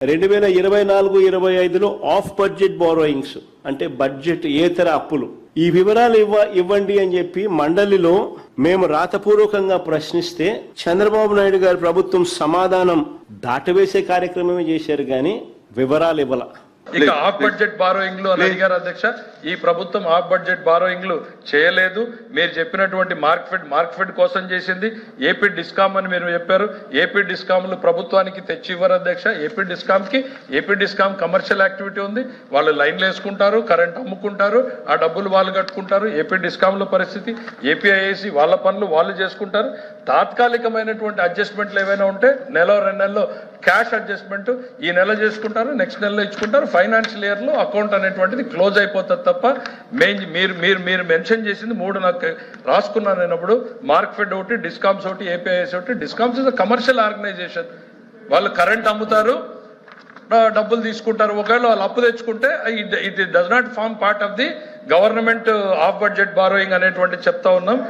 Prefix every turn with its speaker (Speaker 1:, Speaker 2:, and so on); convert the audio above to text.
Speaker 1: 2024-25లో of budget borrowings అంటే budget ఏతర అప్పులు ఈ వివరాలు ఇవ్వండి అని చెప్పి మండలిలో మేము రాతపూర్వకంగా ప్రశ్నిస్తే చంద్రబాబు నాయుడు గారి ప్రభుత్వం సమాధానం దాటవేసే కార్యక్రమమే చేశారు కానీ వివరాలు ఇవ్వాల.
Speaker 2: ఇక ఆఫ్ బడ్జెట్ బారోయింగ్లు అని అడిగారు అధ్యక్ష. ఈ ప్రభుత్వం ఆఫ్ బడ్జెట్ బారోయింగ్లు చేయలేదు. మీరు చెప్పినటువంటి మార్క్ఫెడ్ కోసం చేసింది. ఏపీ డిస్కామ్ అని మీరు చెప్పారు. ఏపీ డిస్కామ్లు ప్రభుత్వానికి తెచ్చి ఇవ్వరు అధ్యక్ష. ఏపీ డిస్కామ్ కమర్షియల్ యాక్టివిటీ ఉంది. వాళ్ళు లైన్లు వేసుకుంటారు, కరెంట్ అమ్ముకుంటారు, ఆ డబ్బులు వాళ్ళు కట్టుకుంటారు. ఏపీ డిస్కామ్ల పరిస్థితి, ఏపీఐఏసి వాళ్ళ పనులు వాళ్ళు చేసుకుంటారు. తాత్కాలికమైనటువంటి అడ్జస్ట్మెంట్లు ఏవైనా ఉంటే నెల 2 నెలల్లో క్యాష్ అడ్జస్ట్మెంట్ ఈ నెల చేసుకుంటారు, నెక్స్ట్ నెలలో ఇచ్చుకుంటారు. ఫైనాన్షియల్ ఇయర్ లో అకౌంట్ అనేటువంటిది క్లోజ్ అయిపోతుంది తప్ప మీరు మెన్షన్ చేసింది 3 నాకు రాసుకున్నాను నేనప్పుడు. మార్క్ఫెడ్ ఒకటి, డిస్కామ్స్ ఒకటి, ఏపీఐఎస్ ఒకటి. Discoms is a commercial organisation. వాళ్ళు కరెంట్ అమ్ముతారు, డబ్బులు తీసుకుంటారు. ఒకవేళ వాళ్ళు అప్పు తెచ్చుకుంటే it does not form part of the government of budget borrowing అనేటువంటి చెప్తా ఉన్నాం.